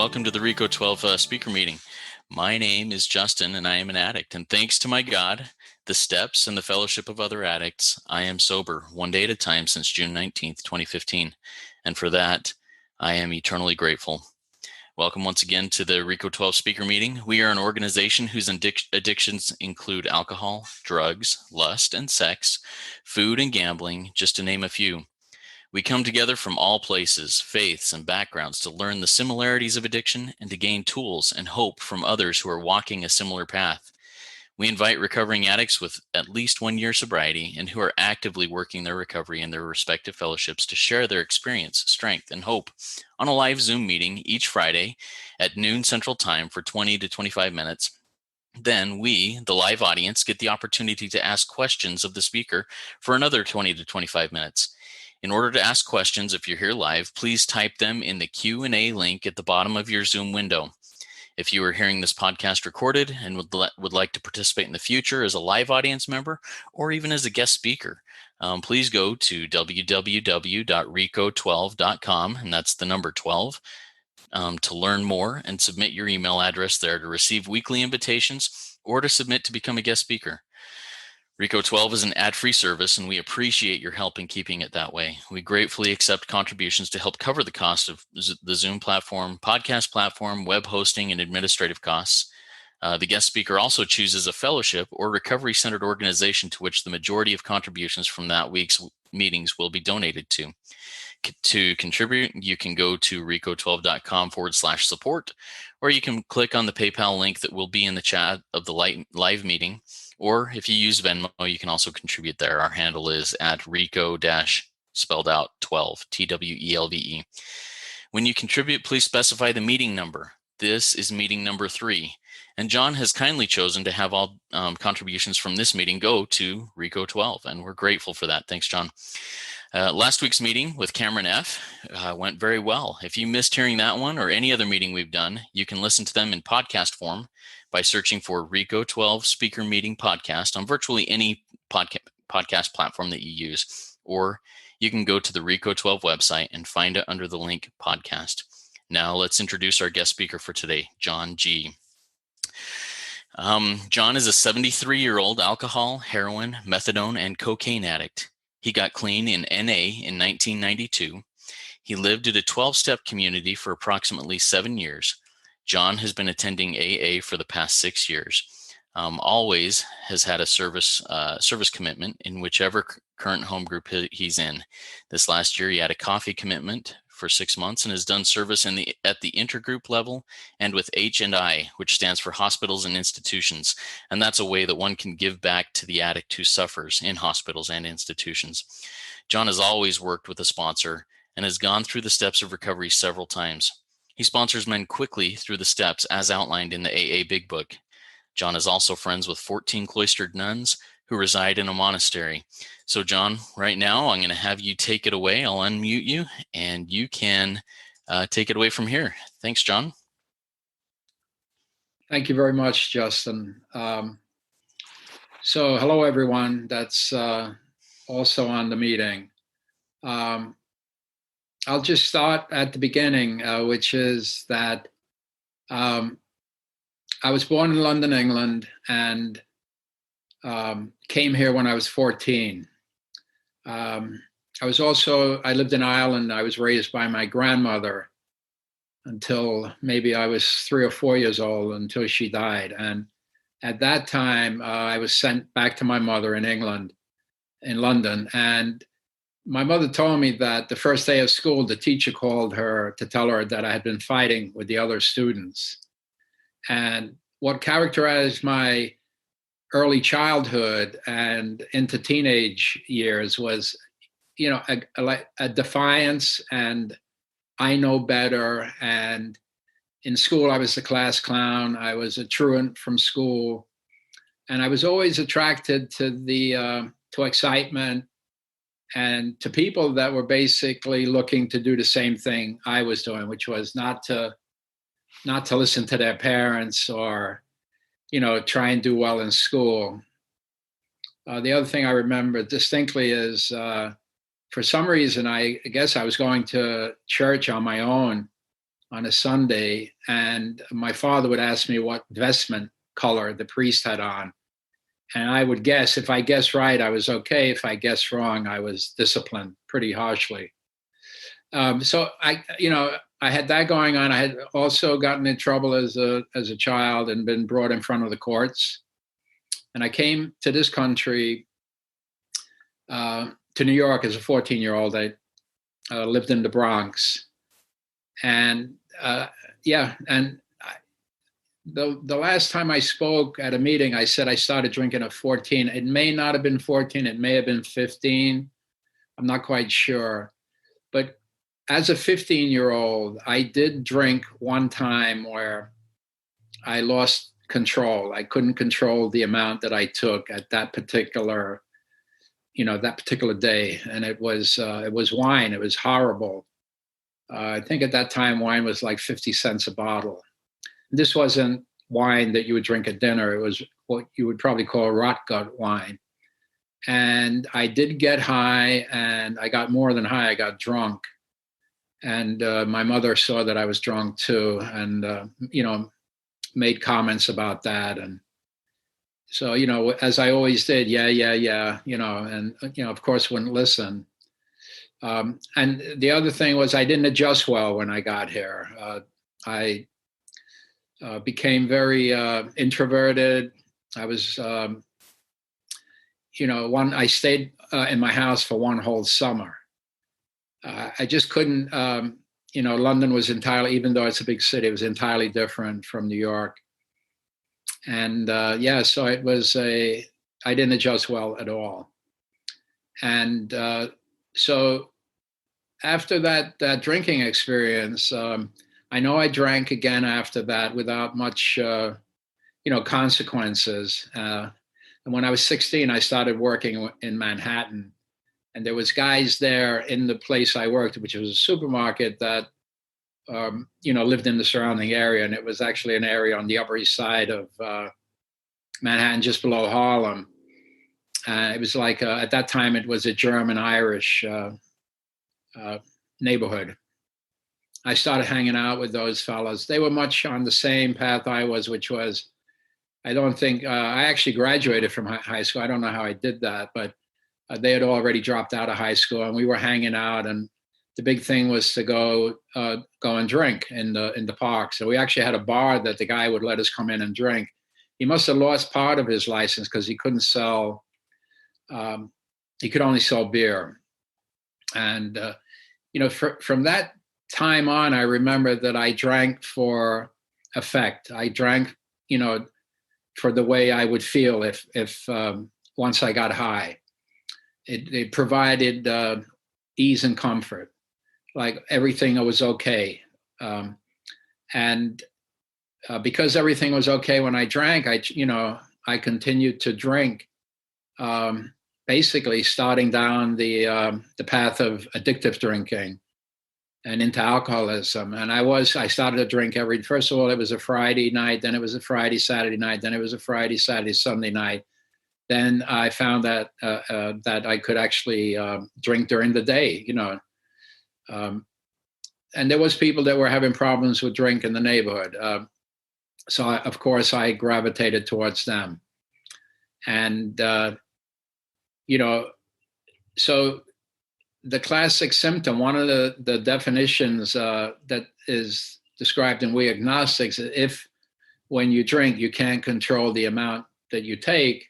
welcome to the RICO 12 speaker meeting. My name is Justin, and I am an addict. And thanks to my God, the steps, and the fellowship of other addicts, I am sober one day at a time since June 19th, 2015. And for that, I am eternally grateful. Welcome once again to the RICO 12 speaker meeting. We are an organization whose addictions include alcohol, drugs, lust and sex, food and gambling, just to name a few. We come together from all places, faiths, and backgrounds to learn the similarities of addiction and to gain tools and hope from others who are walking a similar path. We invite recovering addicts with at least 1 year sobriety and who are actively working their recovery in their respective fellowships to share their experience, strength, and hope on a live Zoom meeting each Friday at noon Central Time for 20 to 25 minutes. Then we, the live audience, get the opportunity to ask questions of the speaker for another 20 to 25 minutes. In order to ask questions, if you're here live, please type them in the Q&A link at the bottom of your Zoom window. If you are hearing this podcast recorded and would like to participate in the future as a live audience member or even as a guest speaker, please go to www.rico12.com, and that's the number 12, to learn more and submit your email address there to receive weekly invitations or to submit to become a guest speaker. RICO 12 is an ad-free service, and we appreciate your help in keeping it that way. We gratefully accept contributions to help cover the cost of the Zoom platform, podcast platform, web hosting, and administrative costs. The guest speaker also chooses a fellowship or recovery-centered organization to which the majority of contributions from that week's meetings will be donated to. To contribute, you can go to rico12.com/support, or you can click on the PayPal link that will be in the chat of the live meeting. Or if you use Venmo, you can also contribute there. Our handle is at RICO-spelled out 12, TWELVE. When you contribute, please specify the meeting number. This is meeting number 3. And John has kindly chosen to have all contributions from this meeting go to RICO 12, and we're grateful for that. Thanks, John. Last week's meeting with Cameron F. Went very well. If you missed hearing that one or any other meeting we've done, you can listen to them in podcast form by searching for RICO 12 Speaker Meeting Podcast on virtually any podcast platform that you use. Or you can go to the RICO 12 website and find it under the link podcast. Now let's introduce our guest speaker for today, John G. John is a 73-year-old alcohol, heroin, methadone, and cocaine addict. He got clean in NA in 1992. He lived at a 12-step community for approximately 7 years. John has been attending AA for the past 6 years. Always has had a service commitment in whichever current home group he's in. This last year, he had a coffee commitment for 6 months and has done service at the intergroup level and with H&I, which stands for hospitals and institutions. And that's a way that one can give back to the addict who suffers in hospitals and institutions. John has always worked with a sponsor and has gone through the steps of recovery several times. He sponsors men quickly through the steps as outlined in the AA Big Book. John is also friends with 14 cloistered nuns who reside in a monastery. So John, right now, I'm going to have you take it away. I'll unmute you and you can take it away from here. Thanks, John. Thank you very much, Justin. So hello, everyone that's also on the meeting. I'll just start at the beginning, which is that I was born in London, England, and came here when I was 14. I lived in Ireland. I was raised by my grandmother until maybe I was 3 or 4 years old until she died. And at that time, I was sent back to my mother in England, in London. And my mother told me that the first day of school, the teacher called her to tell her that I had been fighting with the other students. And what characterized my early childhood and into teenage years was, a defiance and I know better. And in school, I was the class clown. I was a truant from school. And I was always attracted to excitement and to people that were basically looking to do the same thing I was doing, which was not to listen to their parents or, try and do well in school. The other thing I remember distinctly is, for some reason, I guess I was going to church on my own on a Sunday, and my father would ask me what vestment color the priest had on. And I would guess. If I guessed right, I was okay. If I guessed wrong, I was disciplined pretty harshly. So I had that going on. I had also gotten in trouble as a child and been brought in front of the courts. And I came to this country, to New York as a 14-year-old. I lived in the Bronx, and the last time I spoke at a meeting, I said I started drinking at 14. It may not have been 14. It may have been 15. I'm not quite sure. But as a 15-year-old, I did drink one time where I lost control. I couldn't control the amount that I took at that particular day. And it was wine. It was horrible. I think at that time, wine was like 50 cents a bottle. This wasn't wine that you would drink at dinner. It was what you would probably call rot gut wine. And I did get high, and I got more than high. I got drunk. And my mother saw that I was drunk too, and made comments about that. And so, as I always did, yeah, and of course wouldn't listen. And the other thing was I didn't adjust well when I got here. I became very introverted. I was, I stayed in my house for one whole summer. I just couldn't, London was entirely, even though it's a big city, it was entirely different from New York. And so I didn't adjust well at all. And so after that drinking experience, I know I drank again after that without much, consequences. And when I was 16, I started working in Manhattan. And there was guys there in the place I worked, which was a supermarket that, lived in the surrounding area. And it was actually an area on the Upper East Side of Manhattan, just below Harlem. It was like, at that time, it was a German-Irish neighborhood. I started hanging out with those fellows. They were much on the same path I was, which was, I don't think, I actually graduated from high school. I don't know how I did that, but they had already dropped out of high school, and we were hanging out. And the big thing was to go and drink in the park. So we actually had a bar that the guy would let us come in and drink. He must have lost part of his license because he couldn't sell. He could only sell beer. And from that time on, I remember that I drank for effect. I drank, for the way I would feel if once I got high. It provided ease and comfort, like everything was okay. And because everything was okay when I drank, I continued to drink, basically starting down the path of addictive drinking and into alcoholism. And I started to drink first of all, it was a Friday night, then it was a Friday, Saturday night, then it was a Friday, Saturday, Sunday night. Then I found that I could actually drink during the day, and there was people that were having problems with drink in the neighborhood. So of course I gravitated towards them. And, so the classic symptom, one of the definitions that is described in We Agnostics, if when you drink, you can't control the amount that you take,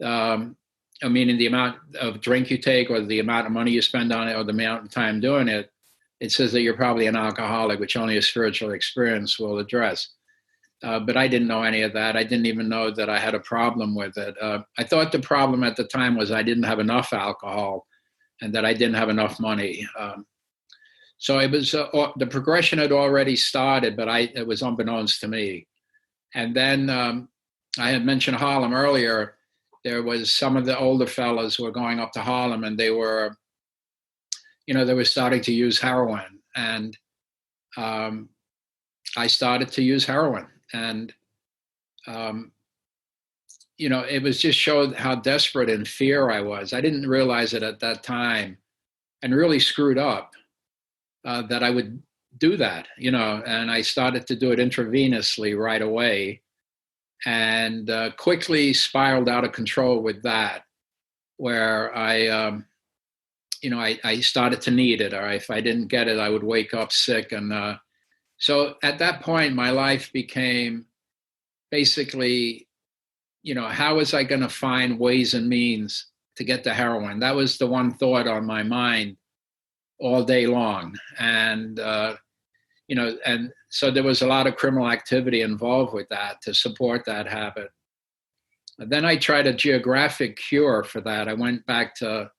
meaning the amount of drink you take or the amount of money you spend on it or the amount of time doing it, it says that you're probably an alcoholic, which only a spiritual experience will address. But I didn't know any of that. I didn't even know that I had a problem with it. I thought the problem at the time was I didn't have enough alcohol and that I didn't have enough money. So it was the progression had already started, but it was unbeknownst to me. And then I had mentioned Harlem earlier. There was some of the older fellas who were going up to Harlem, and they were starting to use heroin. And I started to use heroin. And, it was just showed how desperate and fear I was. I didn't realize it at that time, and really screwed up, that I would do that, and I started to do it intravenously right away, and quickly spiraled out of control with that, where I started to need it, or if I didn't get it, I would wake up sick. And so at that point, my life became basically, how was I going to find ways and means to get the heroin? That was the one thought on my mind all day long. And, and so there was a lot of criminal activity involved with that to support that habit. And then I tried a geographic cure for that. I went back to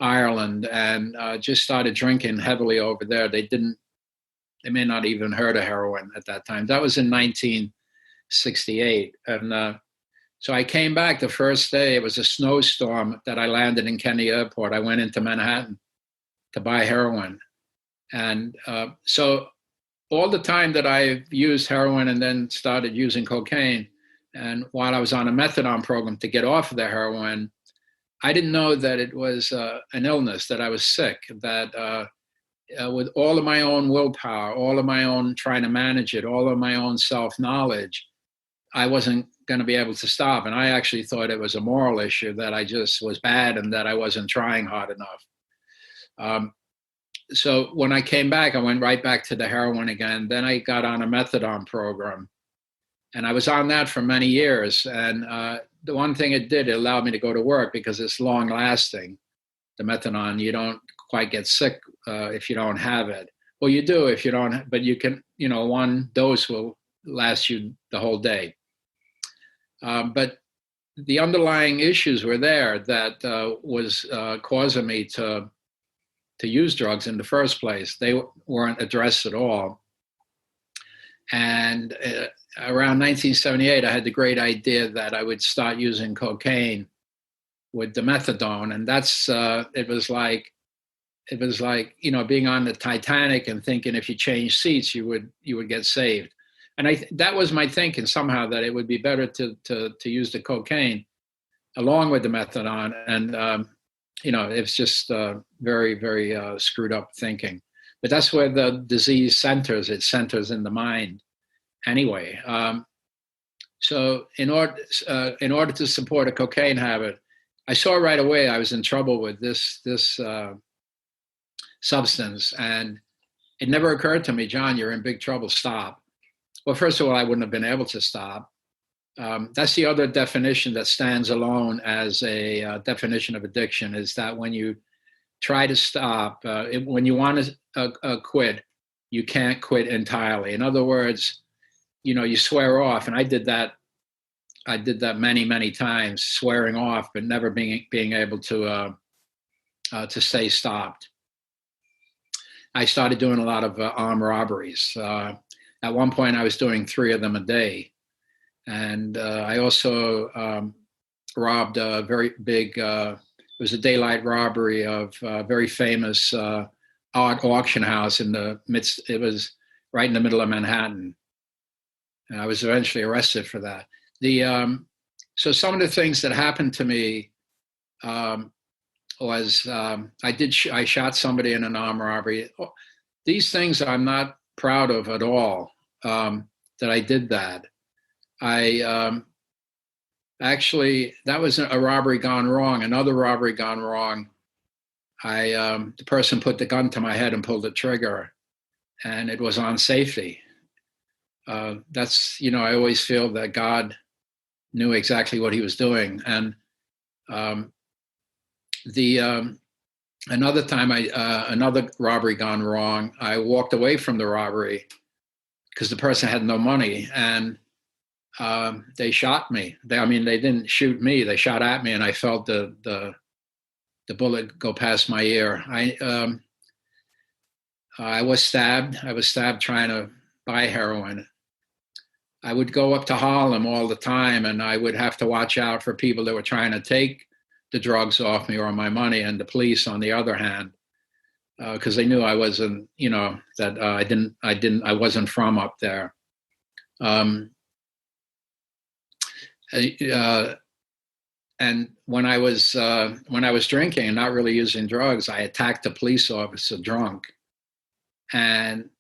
Ireland and just started drinking heavily over there. They may not even heard of heroin at that time. That was in 1968. And so I came back the first day. It was a snowstorm that I landed in Kennedy Airport. I went into Manhattan to buy heroin. And so all the time that I've used heroin and then started using cocaine, and while I was on a methadone program to get off of the heroin, I didn't know that it was an illness, that I was sick, that with all of my own willpower, all of my own trying to manage it, all of my own self-knowledge, I wasn't going to be able to stop. And I actually thought it was a moral issue, that I just was bad and that I wasn't trying hard enough. So when I came back, I went right back to the heroin again. Then I got on a methadone program. And I was on that for many years. And the one thing it did, it allowed me to go to work because it's long lasting. The methadone, you don't quite get sick if you don't have it. Well, you do if you don't, but you can, one dose will last you the whole day. But the underlying issues were there that was causing me to use drugs in the first place. They weren't addressed at all. And around 1978, I had the great idea that I would start using cocaine with the methadone. And that's, it was like, being on the Titanic and thinking if you change seats, you would get saved. And that was my thinking somehow, that it would be better to use the cocaine along with the methadone. And, it's just very, very screwed up thinking. But that's where the disease centers. It centers in the mind anyway. So in order to support a cocaine habit, I saw right away I was in trouble with this substance. And it never occurred to me, John, you're in big trouble, stop. Well, first of all, I wouldn't have been able to stop. That's the other definition that stands alone as a definition of addiction, is that when you try to stop, when you want to quit, you can't quit entirely. In other words, you swear off, and I did that many, many times, swearing off, but never being able to stay stopped. I started doing a lot of armed robberies. At one point, I was doing 3 of them a day. And I also robbed a very big, it was a daylight robbery of a very famous art auction house it was right in the middle of Manhattan. And I was eventually arrested for that. So some of the things that happened to me was I shot somebody in an armed robbery. These things I'm not proud of at all, that I did that. Actually, that was a robbery gone wrong. Another robbery gone wrong. The person put the gun to my head and pulled the trigger, and it was on safety. That's, I always feel that God knew exactly what he was doing. And another time, another robbery gone wrong. I walked away from the robbery because the person had no money, and they shot me. They didn't shoot me. They shot at me, and I felt the bullet go past my ear. I was stabbed. I was stabbed trying to buy heroin. I would go up to Harlem all the time, and I would have to watch out for people that were trying to take the drugs off me or my money, and the police, on the other hand, because they knew I wasn't, that I wasn't from up there. And when I was drinking and not really using drugs, I attacked a police officer drunk, and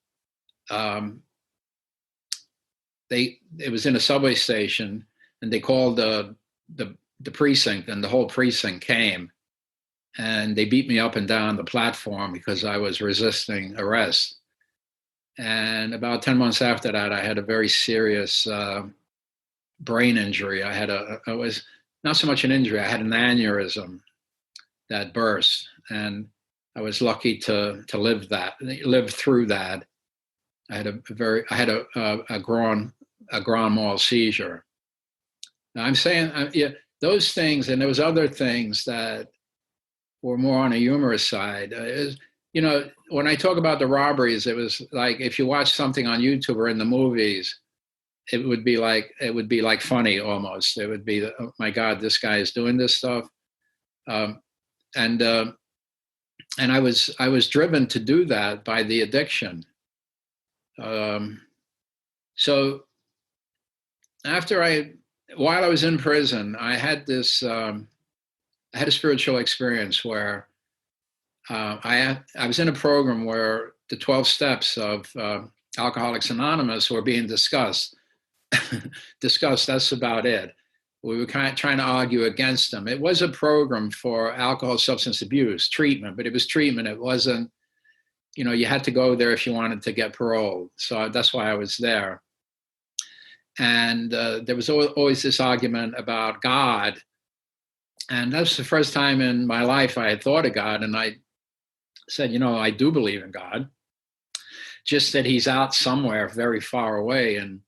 um, it was in a subway station, and they called the precinct, and the whole precinct came, and they beat me up and down the platform because I was resisting arrest. And about 10 months after that, I had a very serious brain injury. I was not so much an injury, I had an aneurysm that burst. And I was lucky to live through that. I had a grand mal seizure. Now I'm saying, yeah, those things, and there was other things that were more on a humorous side. When I talk about the robberies, it was like if you watch something on YouTube or in the movies, it would be like funny almost. It would be, oh my God, this guy is doing this stuff, um, and I was driven to do that by the addiction. So while I was in prison, I had a spiritual experience where I was in a program where the 12 steps of Alcoholics Anonymous were being discussed. That's about it. We were kind of trying to argue against them. It was a program for alcohol, substance abuse treatment, but it was treatment. It wasn't, you had to go there if you wanted to get parole. So that's why I was there. And there was always this argument about God. And that's the first time in my life I had thought of God. And I said, I do believe in God, just that he's out somewhere very far away and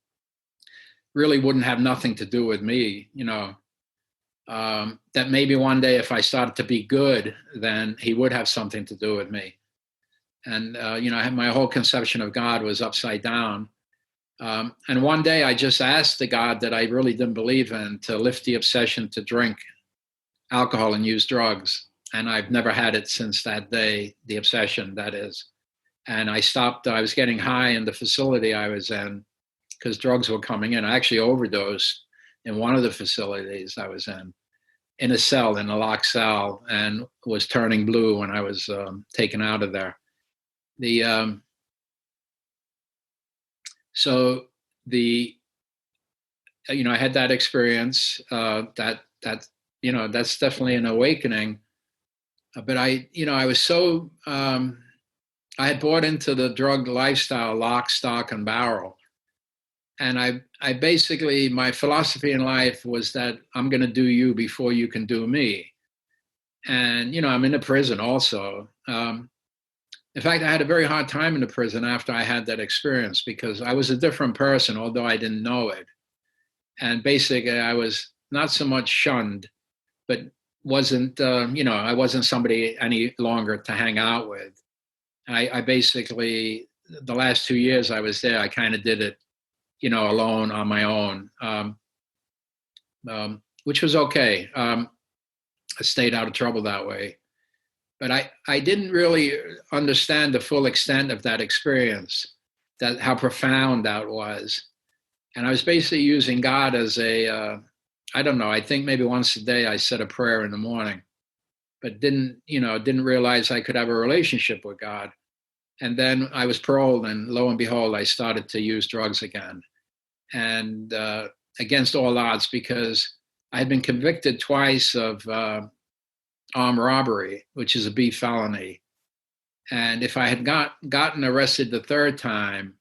really wouldn't have nothing to do with me, that maybe one day if I started to be good, then he would have something to do with me. And, my whole conception of God was upside down. And one day I just asked the God that I really didn't believe in to lift the obsession to drink alcohol and use drugs. And I've never had it since that day, the obsession, that is. And I stopped. I was getting high in the facility I was in because drugs were coming in. I actually overdosed in one of the facilities I was in a cell, in a locked cell, and was turning blue when I was taken out of there. I had that experience. That's definitely an awakening. But I was so I had bought into the drug lifestyle, lock, stock, and barrel. And I basically, my philosophy in life was that I'm going to do you before you can do me. And, I'm in a prison also. In fact, I had a very hard time in the prison after I had that experience because I was a different person, although I didn't know it. And basically, I was not so much shunned, but wasn't, I wasn't somebody any longer to hang out with. I basically, the last 2 years I was there, I kind of did it, alone on my own, which was okay. I stayed out of trouble that way. But I didn't really understand the full extent of that experience, how profound that was. And I was basically using God as I don't know, I think maybe once a day I said a prayer in the morning, but didn't realize I could have a relationship with God. And then I was paroled, and lo and behold, I started to use drugs again. And against all odds, because I had been convicted twice of armed robbery, which is a B felony. And if I had gotten arrested the third time,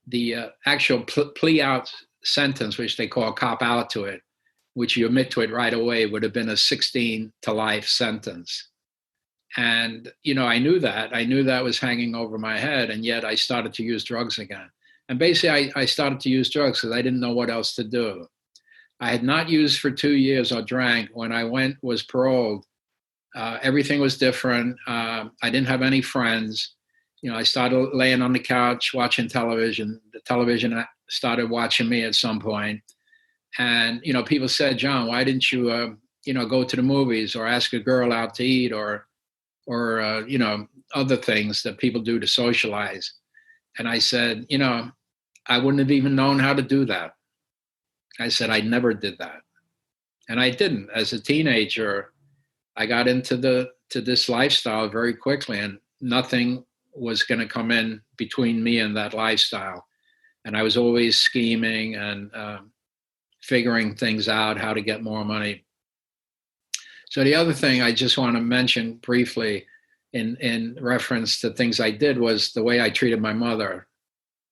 the actual plea out sentence, which they call cop out to it, which you admit to it right away, would have been a 16 to life sentence. And, I knew that was hanging over my head. And yet I started to use drugs again. And basically I started to use drugs because I didn't know what else to do. I had not used for 2 years or drank. When I was paroled, everything was different. I didn't have any friends. I started laying on the couch watching television. The television started watching me at some point. And, people said, John, why didn't you, go to the movies or ask a girl out to eat or other things that people do to socialize? And I said, I wouldn't have even known how to do that. I said, I never did that. And I didn't. As a teenager, I got into this lifestyle very quickly, and nothing was going to come in between me and that lifestyle. And I was always scheming and figuring things out, how to get more money. So the other thing I just want to mention briefly in reference to things I did was the way I treated my mother.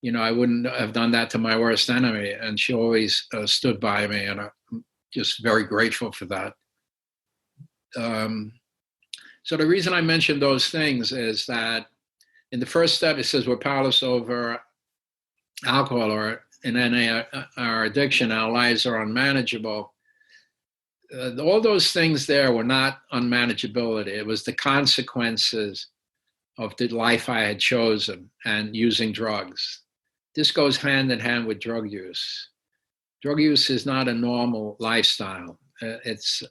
You know, I wouldn't have done that to my worst enemy, and she always stood by me, and I'm just very grateful for that. So the reason I mentioned those things is that in the first step, it says we're powerless over alcohol or in any our addiction. Our lives are unmanageable. All those things there were not unmanageability. It was the consequences of the life I had chosen and using drugs. This goes hand in hand with drug use. Drug use is not a normal lifestyle. It's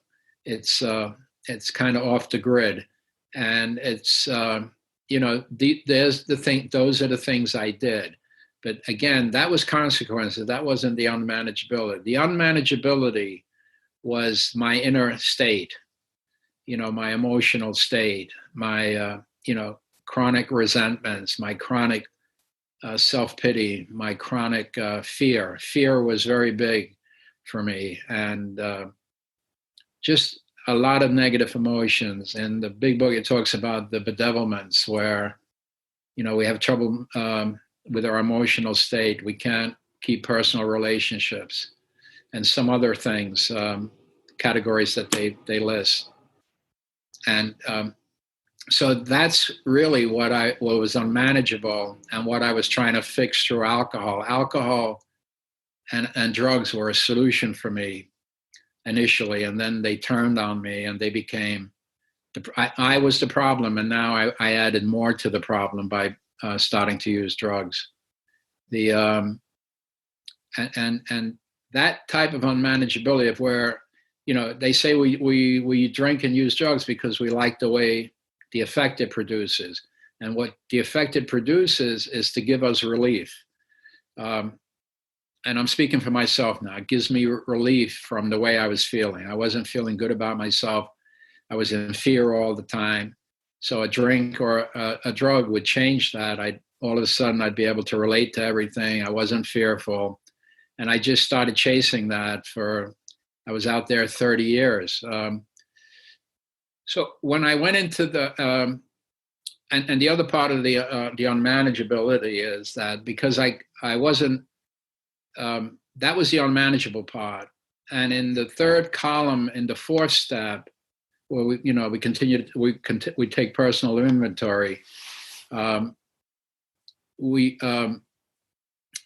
kind of off the grid, and it's there's the thing. Those are the things I did. But again, that was consequences. That wasn't the unmanageability. The unmanageability was my inner state, my emotional state, my, chronic resentments, my chronic self-pity, my chronic fear. Fear was very big for me. And just a lot of negative emotions. In the big book, it talks about the bedevilments where, we have trouble with our emotional state. We can't keep personal relationships and some other things, categories that they list. And so that's really what was unmanageable and what I was trying to fix through alcohol. Alcohol and drugs were a solution for me initially, and then they turned on me and they became, I was the problem, and now I added more to the problem by starting to use drugs. And that type of unmanageability of where, they say we drink and use drugs because we like the way the effect it produces. And what the effect it produces is to give us relief. And I'm speaking for myself now. It gives me relief from the way I was feeling. I wasn't feeling good about myself. I was in fear all the time. So a drink or a drug would change that. All of a sudden I'd be able to relate to everything. I wasn't fearful. And I just started chasing that I was out there 30 years. So when I went into the, and the other part of the unmanageability is that because I wasn't, that was the unmanageable part. And in the third column, in the fourth step, where we take personal inventory.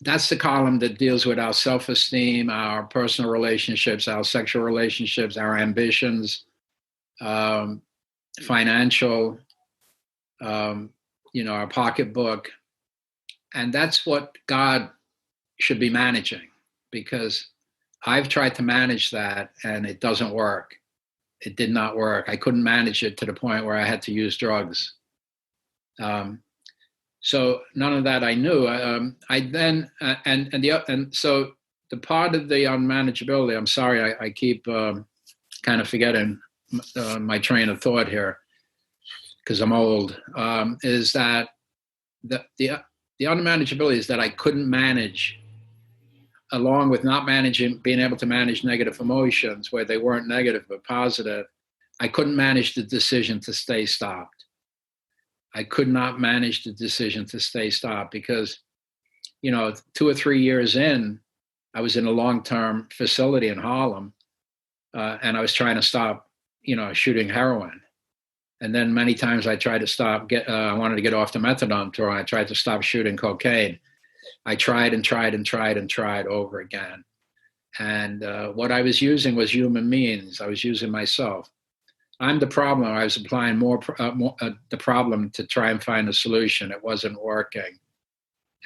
That's the column that deals with our self-esteem, our personal relationships, our sexual relationships, our ambitions, financial, our pocketbook. And that's what God should be managing, because I've tried to manage that and it doesn't work. It did not work. I couldn't manage it to the point where I had to use drugs. So none of that I knew. So the part of the unmanageability, I'm sorry, I keep kind of forgetting my train of thought here because I'm old, is that the unmanageability is that I couldn't manage, along with not being able to manage negative emotions where they weren't negative but positive. I couldn't manage the decision to stay stopped. I could not manage the decision to stay stopped because, 2 or 3 years in, I was in a long-term facility in Harlem, and I was trying to stop, shooting heroin. And then many times I tried to stop, I wanted to get off the methadone tour, and I tried to stop shooting cocaine. I tried and tried and tried and tried over again. And what I was using was human means. I was using myself. I'm the problem. I was applying more the problem to try and find a solution. It wasn't working.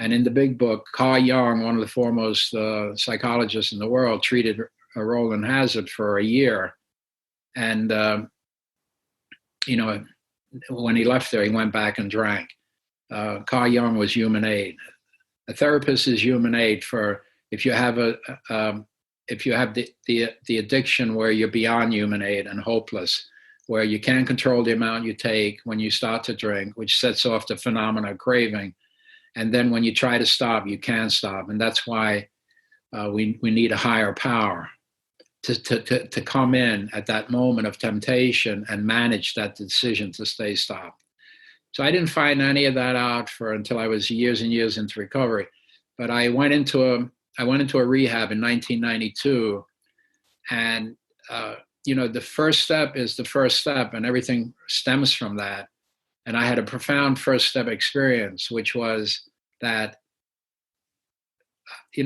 And in the big book, Carl Jung, one of the foremost psychologists in the world, treated Roland Hazard for a year. And, when he left there, he went back and drank. Carl Jung was human aid. A therapist is human aid for if you have the addiction where you're beyond human aid and hopeless. where you can't control the amount you take when you start to drink, which sets off the phenomena of craving. And then when you try to stop, you can't stop. And that's why we need a higher power to come in at that moment of temptation and manage that decision to stay stopped. So I didn't find any of that out until I was years and years into recovery. But I went into a rehab in 1992, and the first step is the first step, and everything stems from that. And I had a profound first step experience, which was that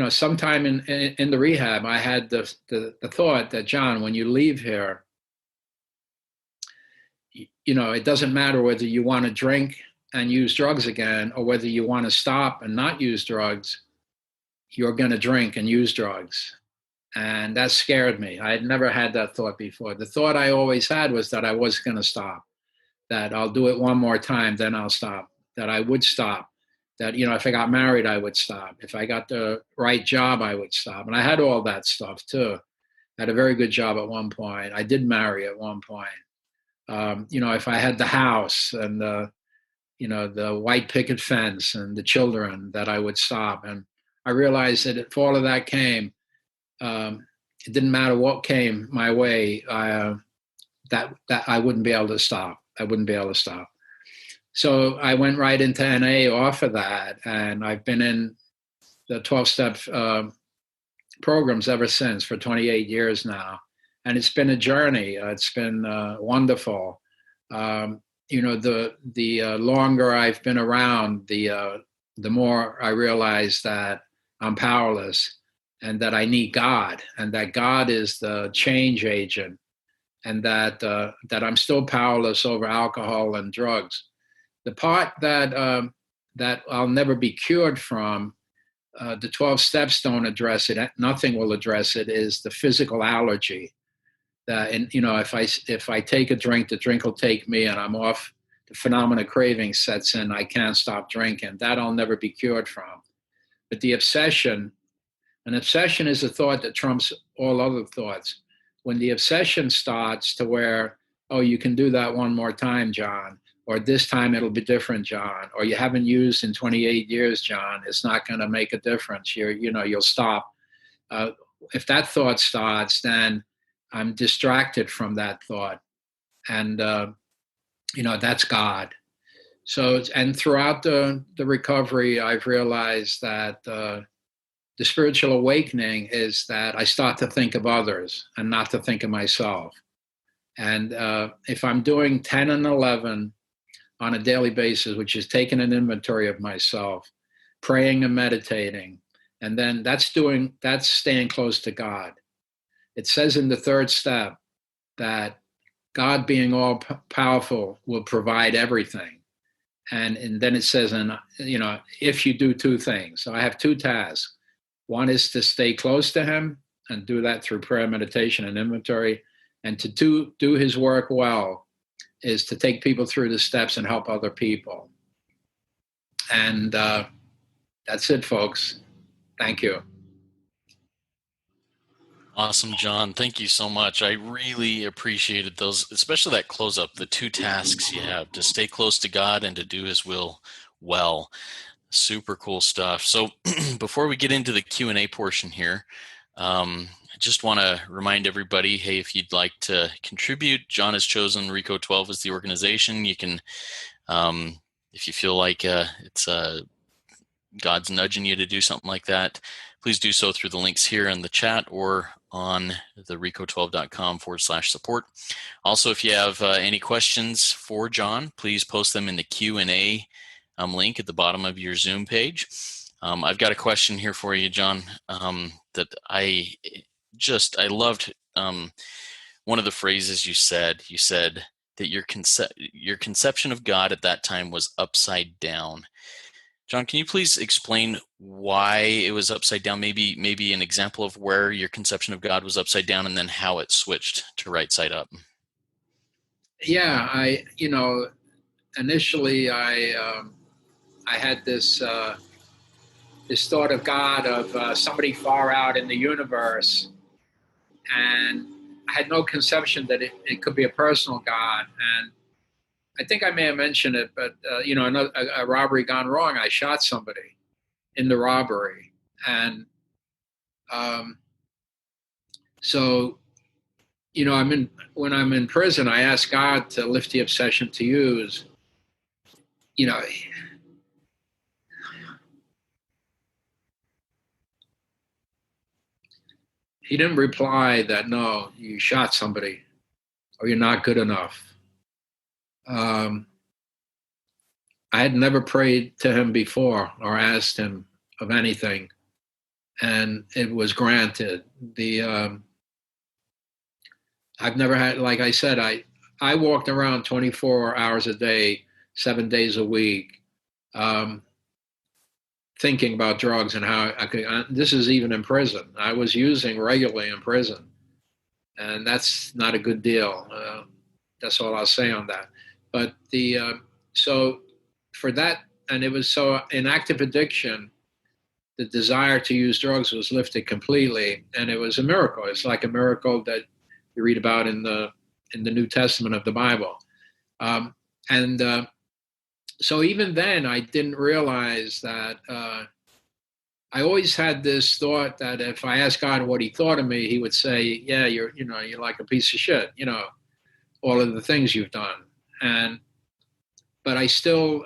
sometime in the rehab, I had the thought that, John, when you leave here, it doesn't matter whether you want to drink and use drugs again or whether you want to stop and not use drugs, you're going to drink and use drugs. And that scared me. I had never had that thought before. The thought I always had was that I was going to stop, that I'll do it one more time, then I'll stop, that I would stop, that, if I got married, I would stop. If I got the right job, I would stop. And I had all that stuff too. I had a very good job at one point. I did marry at one point. If I had the house and the white picket fence and the children, that I would stop. And I realized that if all of that came, it didn't matter what came my way, that I wouldn't be able to stop. I wouldn't be able to stop. So I went right into NA off of that, and I've been in the 12-step programs ever since for 28 years now. And it's been a journey. It's been wonderful. The longer I've been around, the more I realize that I'm powerless and that I need God, and that God is the change agent, and that I'm still powerless over alcohol and drugs. The part that I'll never be cured from, the 12 steps don't address it. Nothing will address it. Is the physical allergy. And if I take a drink, the drink will take me, and I'm off. The phenomena of craving sets in. I can't stop drinking. That I'll never be cured from. But the obsession, an obsession is a thought that trumps all other thoughts. When the obsession starts to where, oh, you can do that one more time, John, or this time it'll be different, John, or you haven't used in 28 years, John, it's not going to make a difference. You'll stop. If that thought starts, then I'm distracted from that thought. And, that's God. So, and throughout the recovery, I've realized that the spiritual awakening is that I start to think of others and not to think of myself. And if I'm doing 10 and 11 on a daily basis, which is taking an inventory of myself, praying and meditating, and then that's staying close to God. It says in the third step that God, being all powerful, will provide everything. And then it says, if you do two things. So I have two tasks. One is to stay close to him and do that through prayer, meditation, and inventory. And to do his work well is to take people through the steps and help other people. And that's it, folks. Thank you. Awesome, John. Thank you so much. I really appreciated those, especially that close up, the two tasks you have, to stay close to God and to do his will well. Super cool stuff. So before we get into the Q&A portion here, I just want to remind everybody, hey, if you'd like to contribute, John has chosen RICO 12 as the organization. You can, if you feel like it's God's nudging you to do something like that, please do so through the links here in the chat or on the rico12.com/support. Also, if you have any questions for John, please post them in the Q&A link at the bottom of your Zoom page. I've got a question here for you, John, that I loved. One of the phrases you said that your conception of God at that time was upside down. John, can you please explain why it was upside down? Maybe an example of where your conception of God was upside down, and then how it switched to right side up. Yeah, initially I had this thought of God, of somebody far out in the universe, and I had no conception that it could be a personal God. And I think I may have mentioned it, but a robbery gone wrong. I shot somebody in the robbery, and um, so when I'm in prison, I ask God to lift the obsession to use. You know, he didn't reply that no, you shot somebody or you're not good enough. Um, I had never prayed to him before or asked him of anything, and it was granted. I've never had, like I said, I walked around 24 hours a day, 7 days a week, um, thinking about drugs and how I could. This is even in prison. I was using regularly in prison, and that's not a good deal. That's all I'll say on that. But so for that, and it was so in active addiction, the desire to use drugs was lifted completely, and it was a miracle. It's like a miracle that you read about in the New Testament of the Bible. And so even then, I didn't realize that. I always had this thought that if I asked God what He thought of me, He would say, "Yeah, you're like a piece of shit. All of the things you've done." But I still,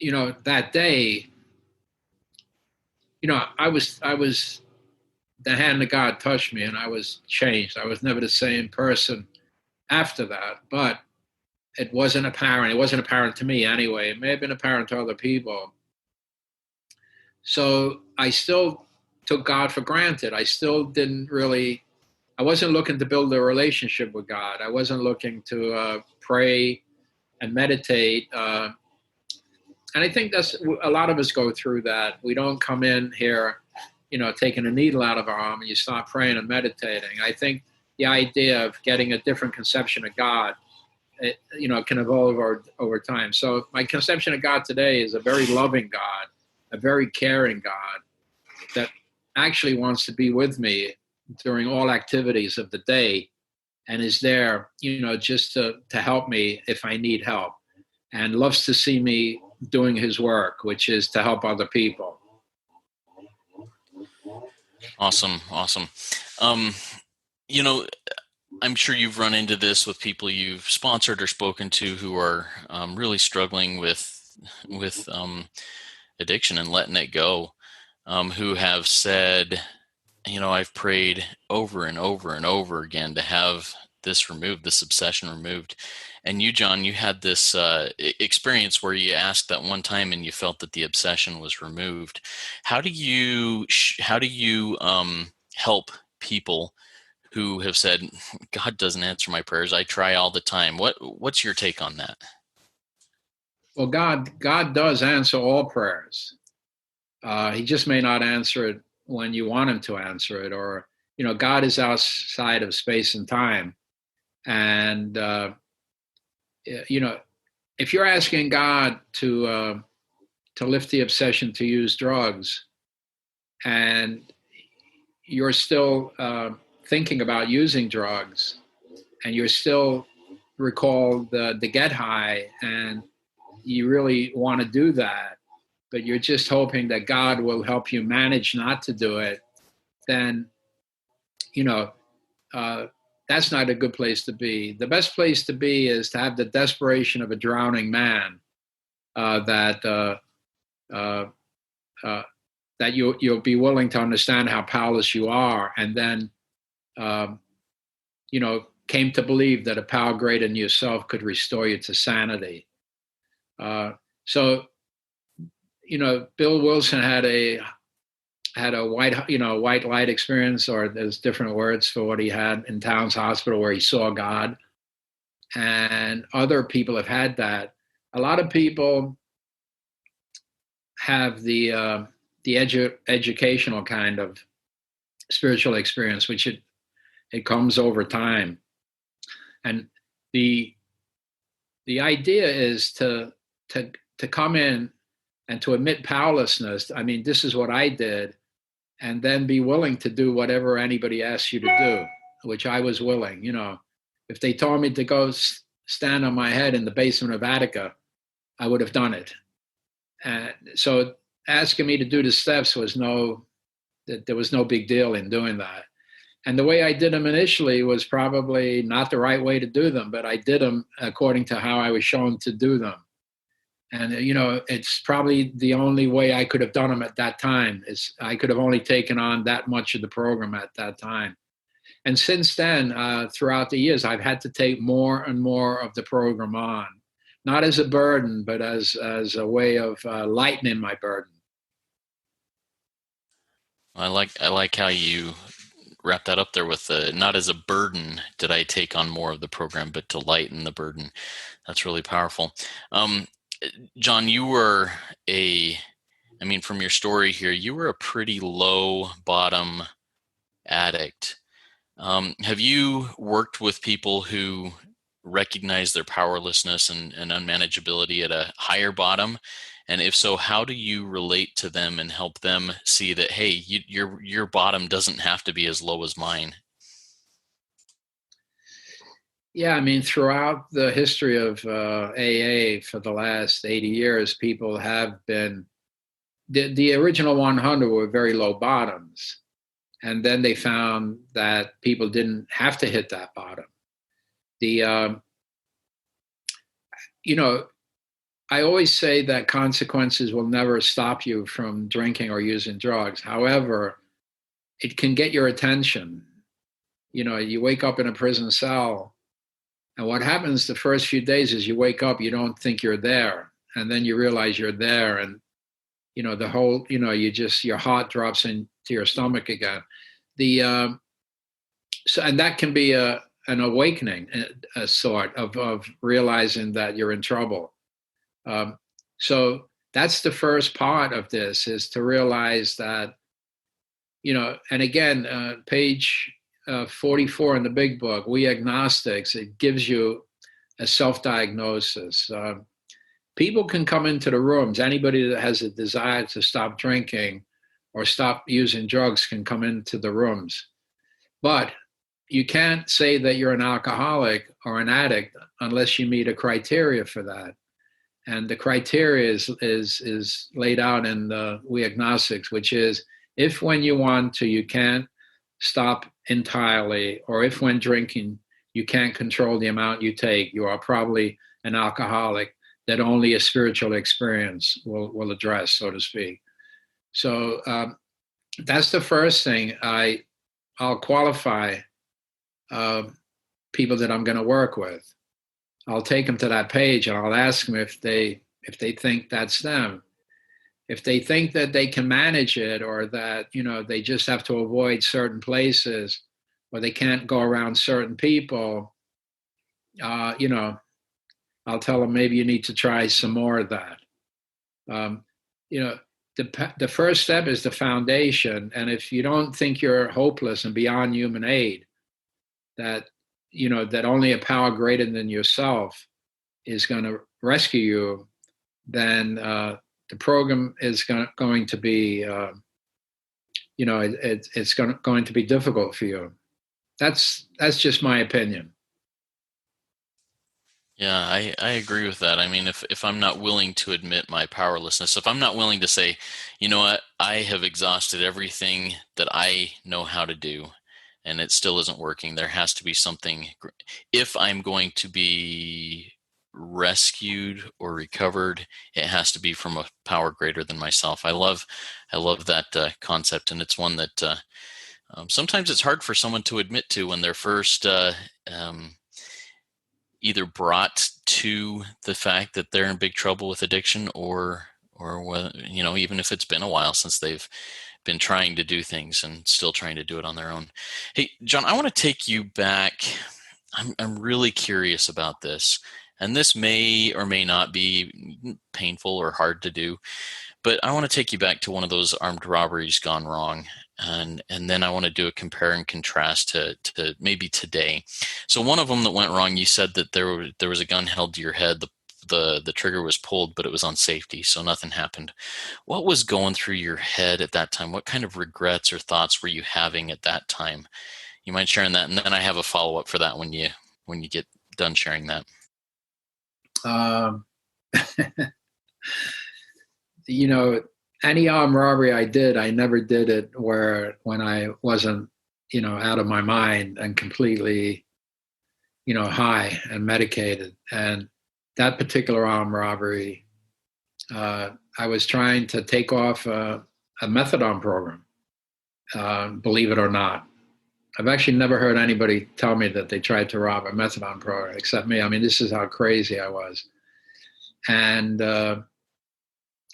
that day, I was the hand of God touched me, and I was changed. I was never the same person after that, but it wasn't apparent. It wasn't apparent to me anyway. It may have been apparent to other people. So I still took God for granted. I still didn't really, I wasn't looking to build a relationship with God. I wasn't looking to pray and meditate. And I think that's a lot of us go through that. We don't come in here, taking a needle out of our arm and you start praying and meditating. I think the idea of getting a different conception of God, can evolve over time. So my conception of God today is a very loving God, a very caring God that actually wants to be with me during all activities of the day and is there, just to help me if I need help, and loves to see me doing His work, which is to help other people. Awesome. Um, you know, I'm sure you've run into this with people you've sponsored or spoken to who are really struggling with addiction and letting it go, who have said, I've prayed over and over and over again to have this removed, this obsession removed. And you, John, you had this experience where you asked that one time and you felt that the obsession was removed. How do you help people who have said, God doesn't answer my prayers, I try all the time? What's your take on that? Well, God does answer all prayers. He just may not answer it when you want Him to answer it, or God is outside of space and time, and if you're asking God to lift the obsession to use drugs, and you're still thinking about using drugs, and you're still recall the get high, and you really want to do that, but you're just hoping that God will help you manage not to do it, then that's not a good place to be. The best place to be is to have the desperation of a drowning man, that you'll be willing to understand how powerless you are, and then um, came to believe that a power greater than yourself could restore you to sanity. So Bill Wilson had a white light experience, or there's different words for what he had in Towns Hospital, where he saw God, and other people have had that. A lot of people have the educational kind of spiritual experience, which it comes over time, and the idea is to come in and to admit powerlessness. I mean, this is what I did. and then be willing to do whatever anybody asks you to do, which I was willing. If they told me to go stand on my head in the basement of Attica, I would have done it. And so asking me to do the steps there was no big deal in doing that. And the way I did them initially was probably not the right way to do them, but I did them according to how I was shown to do them. And it's probably the only way I could have done them at that time. Is I could have only taken on that much of the program at that time. And since then, throughout the years, I've had to take more and more of the program on, not as a burden, but as a way of lightening my burden. I like how you wrap that up there with not as a burden did I take on more of the program, but to lighten the burden. That's really powerful. John, you were from your story here, you were a pretty low bottom addict. Have you worked with people who recognize their powerlessness and unmanageability at a higher bottom? And if so, how do you relate to them and help them see that, hey, your bottom doesn't have to be as low as mine? Yeah, throughout the history of AA for the last 80 years, people have been, the original 100 were very low bottoms. And then they found that people didn't have to hit that bottom. I always say that consequences will never stop you from drinking or using drugs. However, it can get your attention. You wake up in a prison cell, and what happens the first few days is you wake up, you don't think you're there. And then you realize you're there. And, the whole, your heart drops into your stomach again. And that can be an awakening, a sort of realizing that you're in trouble. So that's the first part of this, is to realize that, and again, page 44 in the big book, We Agnostics, it gives you a self-diagnosis. People can come into the rooms. Anybody that has a desire to stop drinking or stop using drugs can come into the rooms. But you can't say that you're an alcoholic or an addict unless you meet a criteria for that. And the criteria is laid out in the We Agnostics, which is, if when you want to, you can't stop entirely, or if when drinking, you can't control the amount you take, you are probably an alcoholic that only a spiritual experience will address, so to speak. So that's the first thing. I'll qualify people that I'm going to work with. I'll take them to that page and I'll ask them if they think that's them. If they think that they can manage it, or that they just have to avoid certain places, or they can't go around certain people, I'll tell them maybe you need to try some more of that. The first step is the foundation, and if you don't think you're hopeless and beyond human aid, that only a power greater than yourself is going to rescue you, then the program is going to be, it's going to be difficult for you. That's just my opinion. Yeah, I agree with that. If I'm not willing to admit my powerlessness, if I'm not willing to say, you know what, I have exhausted everything that I know how to do, and it still isn't working, there has to be something. If I'm going to be rescued or recovered, it has to be from a power greater than myself. I love that concept, and it's one that sometimes it's hard for someone to admit to when they're first either brought to the fact that they're in big trouble with addiction, or even if it's been a while since they've been trying to do things and still trying to do it on their own. Hey, John, I want to take you back. I'm really curious about this, and this may or may not be painful or hard to do, but I want to take you back to one of those armed robberies gone wrong. And then I want to do a compare and contrast to maybe today. So one of them that went wrong, you said that there was a gun held to your head. the trigger was pulled, but it was on safety, so nothing happened. What was going through your head at that time? What kind of regrets or thoughts were you having at that time? You mind sharing that? And then I have a follow-up for that when you get done sharing that. Um, any armed robbery I did, I never did it when I wasn't, out of my mind and completely, high and medicated. And that particular armed robbery, I was trying to take off a methadone program, believe it or not. I've actually never heard anybody tell me that they tried to rob a methadone program except me. I mean, this is how crazy I was. And I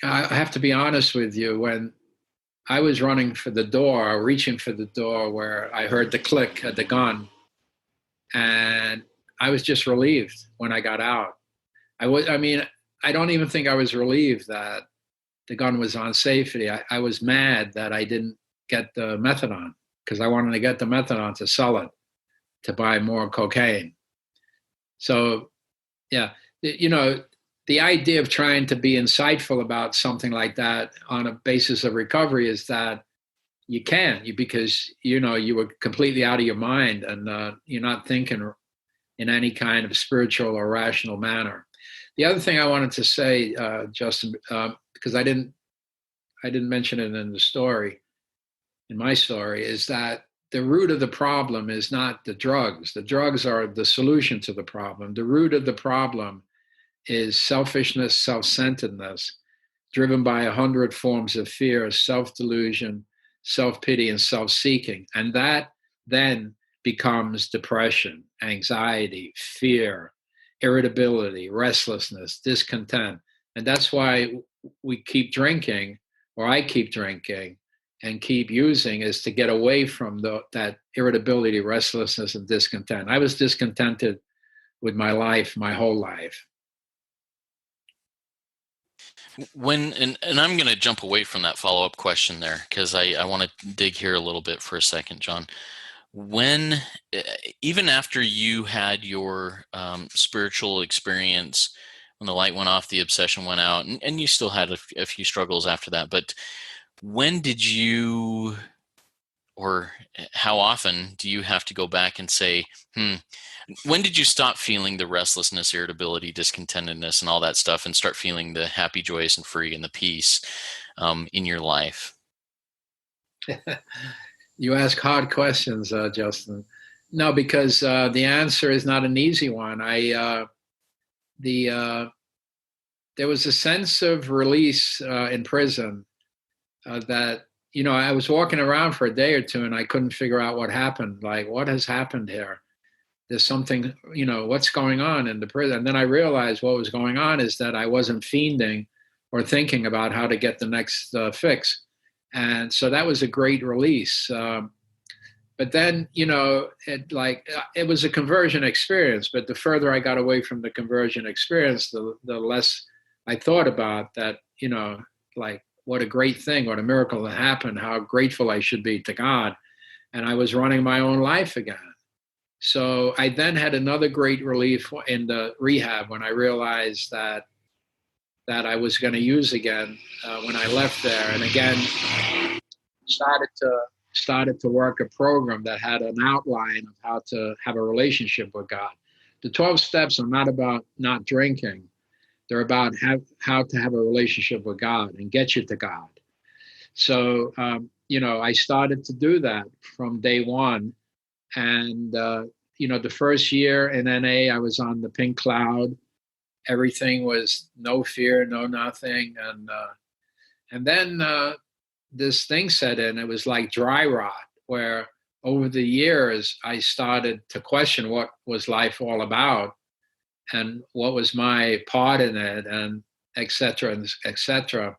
have to be honest with you, when I was running for the door, reaching for the door where I heard the click of the gun, and I was just relieved when I got out. I don't even think I was relieved that the gun was on safety. I was mad that I didn't get the methadone because I wanted to get the methadone to sell it, to buy more cocaine. So, yeah, the idea of trying to be insightful about something like that on a basis of recovery is that you can, because you were completely out of your mind and you're not thinking in any kind of spiritual or rational manner. The other thing I wanted to say, Justin, because I didn't mention it in my story, is that the root of the problem is not the drugs. The drugs are the solution to the problem. The root of the problem is selfishness, self-centeredness, driven by 100 forms of fear, self-delusion, self-pity, and self-seeking. And that then becomes depression, anxiety, fear, irritability, restlessness, discontent. And that's why we keep drinking, or I keep drinking and keep using, is to get away from that irritability, restlessness, and discontent. I was discontented with my life, my whole life. And I'm going to jump away from that follow-up question there because I want to dig here a little bit for a second, John. When, even after you had your spiritual experience, when the light went off, the obsession went out, and you still had a few struggles after that, but when did you, or how often do you have to go back and say, when did you stop feeling the restlessness, irritability, discontentedness, and all that stuff, and start feeling the happy, joyous, and free, and the peace in your life? You ask hard questions, Justin. No, because the answer is not an easy one. There was a sense of release in prison that I was walking around for a day or two and I couldn't figure out what happened. Like, what has happened here? There's something, what's going on in the prison? And then I realized what was going on is that I wasn't fiending or thinking about how to get the next fix. And so that was a great release. But then, it was a conversion experience. But the further I got away from the conversion experience, the less I thought about that, what a great thing, what a miracle that happened, how grateful I should be to God. And I was running my own life again. So I then had another great relief in the rehab when I realized that I was going to use again when I left there, and again started to work a program that had an outline of how to have a relationship with God. The 12 steps are not about not drinking; they're about how to have a relationship with God and get you to God. So I started to do that from day one. And, the first year in NA, I was on the pink cloud. Everything was no fear, no nothing. And then this thing set in. It was like dry rot, where over the years, I started to question what was life all about and what was my part in it, and et cetera, and et cetera.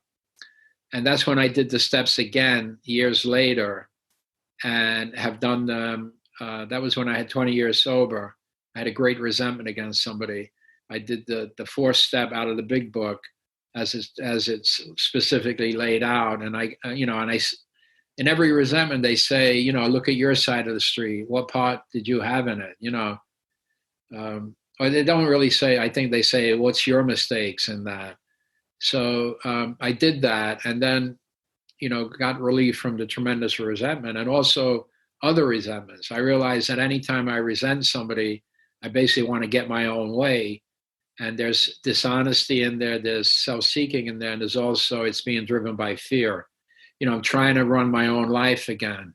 And that's when I did the steps again years later and have done them. That was when I had 20 years sober. I had a great resentment against somebody. I did the fourth step out of the big book as it's specifically laid out. And in every resentment, they say, look at your side of the street. What part did you have in it? or they don't really say, I think they say, what's your mistakes in that? So I did that, and then, got relief from the tremendous resentment and also other resentments. I realized that anytime I resent somebody, I basically want to get my own way. And there's dishonesty in there, there's self-seeking in there, and there's also, it's being driven by fear. I'm trying to run my own life again.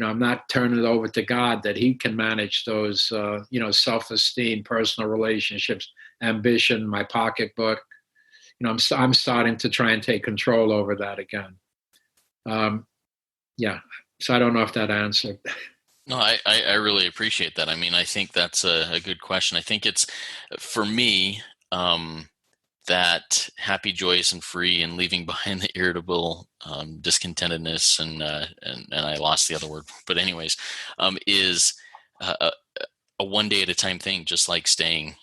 I'm not turning it over to God that He can manage those, self-esteem, personal relationships, ambition, my pocketbook. I'm starting to try and take control over that again. Yeah. So I don't know if that answered. No, I really appreciate that. I mean, I think that's a good question. I think it's, for me, that happy, joyous, and free, and leaving behind the irritable, discontentedness, and I lost the other word. But anyways, is a one day at a time thing, just like staying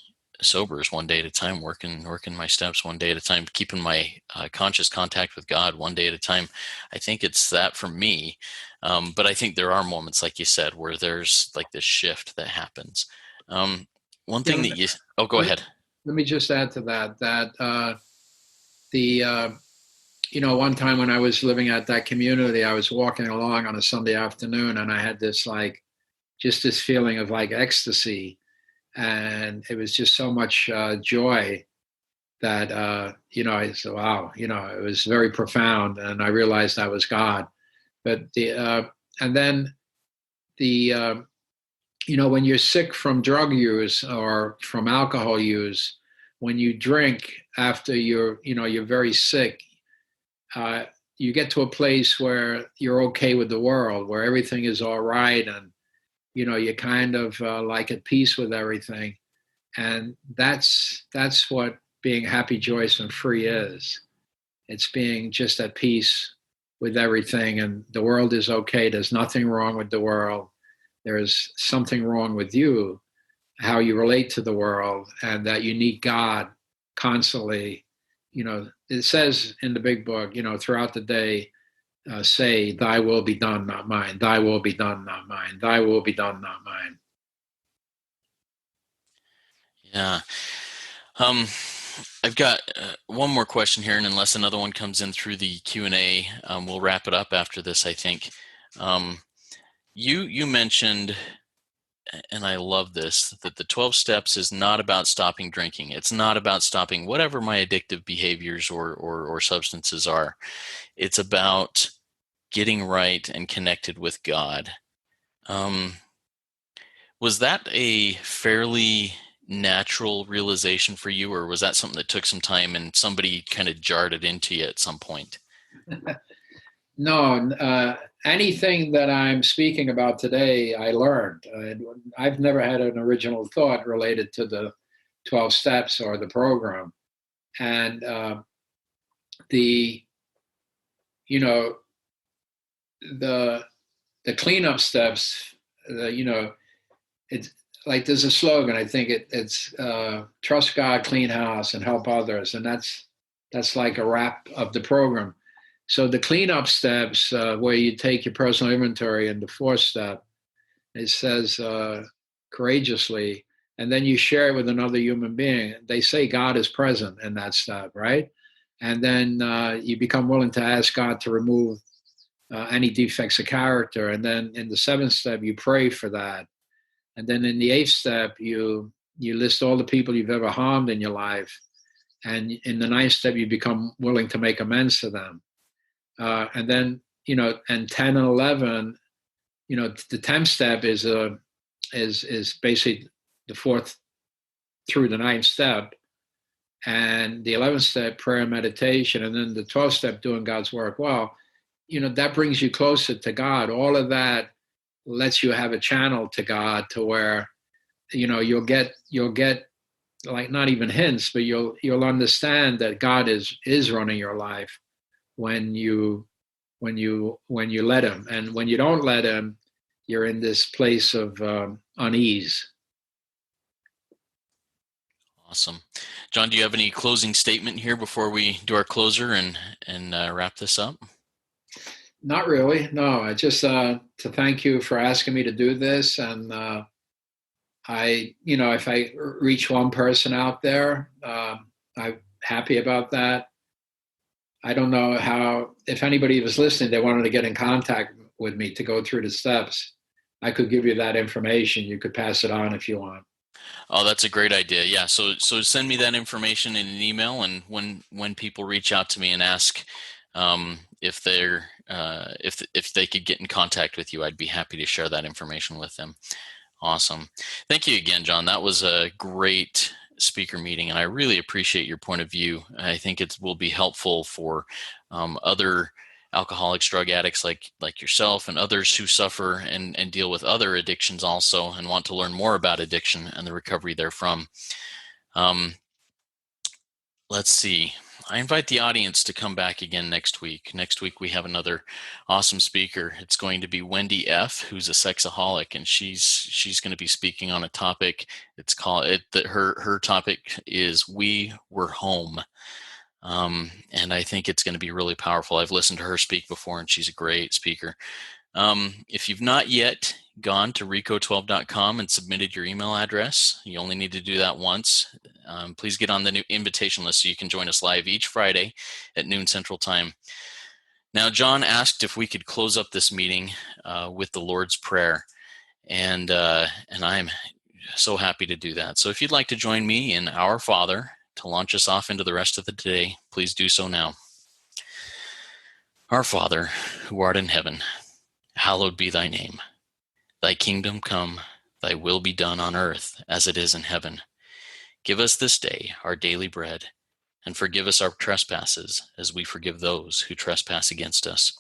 sober is one day at a time, working my steps one day at a time, keeping my conscious contact with God one day at a time. I think it's that for me. But I think there are moments, like you said, where there's like this shift that happens. One thing that you, oh, go ahead. Let me just add to that, one time when I was living at that community, I was walking along on a Sunday afternoon, and I had this just this feeling of ecstasy. And it was just so much joy that, I said, wow, it was very profound. And I realized that was God. But and then when you're sick from drug use or from alcohol use, when you drink after you're very sick, you get to a place where you're okay with the world, where everything is all right, and you're kind of at peace with everything. And that's what being happy, joyous, and free is. It's being just at peace with everything, and the world is okay. There's nothing wrong with the world. There's something wrong with you, how you relate to the world, and that you need God constantly. It says in the big book, throughout the day, say, thy will be done, not mine. Thy will be done, not mine. Thy will be done, not mine. Yeah. I've got one more question here, and unless another one comes in through the Q&A, we'll wrap it up after this, I think. You mentioned, and I love this, that the 12 steps is not about stopping drinking. It's not about stopping whatever my addictive behaviors or substances are. It's about getting right and connected with God. Was that a fairly natural realization for you, or was that something that took some time and somebody kind of jarred it into you at some point? No, anything that I'm speaking about today, I learned. I've never had an original thought related to the 12 steps or the program. And the, the cleanup steps, it's like there's a slogan. I think it's trust God, clean house, and help others, and that's like a wrap of the program. So the cleanup steps, where you take your personal inventory, and the fourth step, it says courageously, and then you share it with another human being. They say God is present in that step, right? And then you become willing to ask God to remove any defects of character. And then in the seventh step, you pray for that. And then in the eighth step, you list all the people you've ever harmed in your life. And in the ninth step, you become willing to make amends to them. And then, and 10 and 11, the 10th step is basically the fourth through the ninth step. And the 11th step, prayer and meditation. And then the 12th step, doing God's work. Well, that brings you closer to God. All of that lets you have a channel to God, to where, you'll get like not even hints, but you'll understand that God is running your life when you let Him. And when you don't let Him, you're in this place of unease. Awesome. John, do you have any closing statement here before we do our closer and wrap this up? Not really. No, I just to thank you for asking me to do this, and if I reach one person out there, I'm happy about that. I don't know if anybody was listening, they wanted to get in contact with me to go through the steps. I could give you that information. You could pass it on if you want. Oh, that's a great idea. Yeah. So send me that information in an email, and when people reach out to me and ask if they're if they could get in contact with you, I'd be happy to share that information with them. Awesome. Thank you again, John. That was a great speaker meeting, and I really appreciate your point of view. I think it will be helpful for other alcoholics, drug addicts like yourself, and others who suffer and deal with other addictions also, and want to learn more about addiction and the recovery therefrom. Let's see. I invite the audience to come back again next week. Next week we have another awesome speaker. It's going to be Wendy F., who's a sexaholic, and she's going to be speaking on a topic. It's called her topic is "We Were Home," and I think it's going to be really powerful. I've listened to her speak before, and she's a great speaker. If you've not yet gone to rico12.com and submitted your email address, you only need to do that once. Please get on the new invitation list so you can join us live each Friday at noon Central Time. Now, John asked if we could close up this meeting with the Lord's Prayer, and I'm so happy to do that. So if you'd like to join me in Our Father to launch us off into the rest of the day, please do so now. Our Father, who art in heaven, hallowed be thy name. Thy kingdom come, thy will be done on earth as it is in heaven. Give us this day our daily bread, and forgive us our trespasses as we forgive those who trespass against us.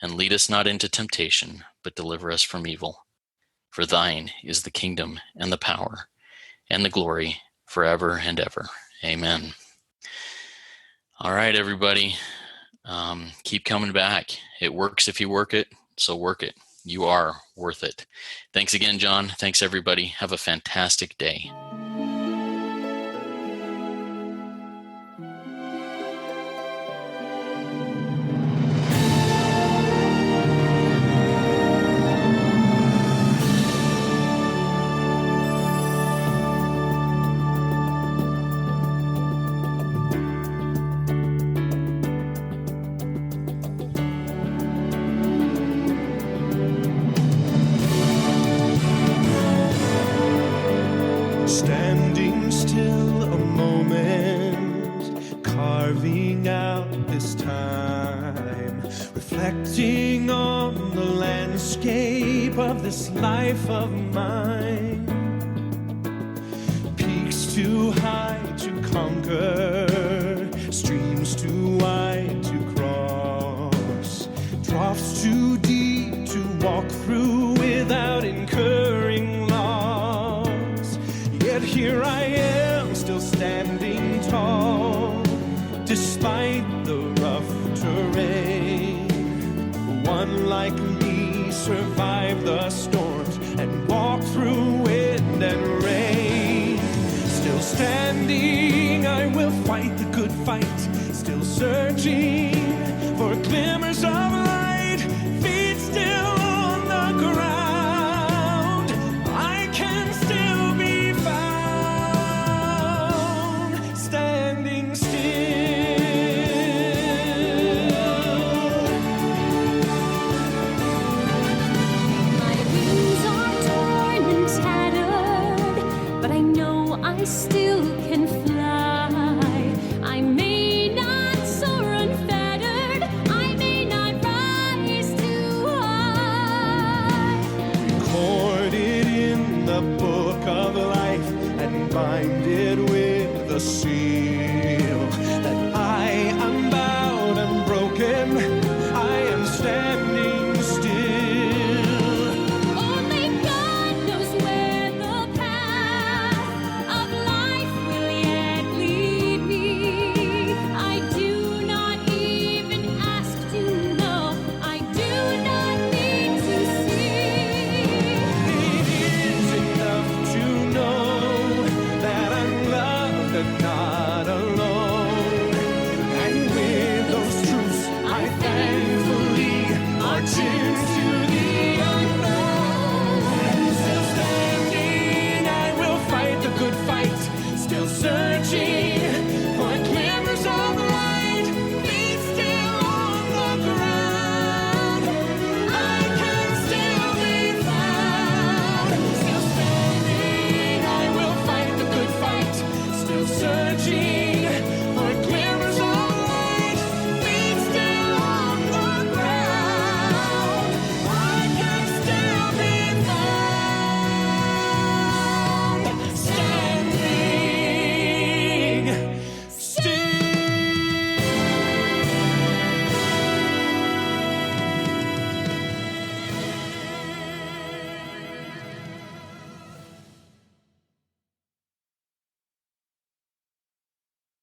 And lead us not into temptation, but deliver us from evil. For thine is the kingdom and the power and the glory forever and ever. Amen. All right, everybody. Keep coming back. It works if you work it, so work it. You are worth it. Thanks again, John. Thanks, everybody. Have a fantastic day. Standing still a moment, carving out this time, reflecting on the landscape of this life of mine. Peaks too high to conquer, streams too wide to cross, troughs too deep to walk through without incurring loss. Yet here I am, still standing tall, despite the rough terrain. One like me survived the storms and walked through wind and rain. Still standing, I will fight the good fight, still searching for glimmers of light, feet still on the ground. I can still be found, standing still. My wings are torn and tattered, but I know I still can fly. I may not soar unfettered, I may not rise too high. Recorded in the book of life and binded with the seal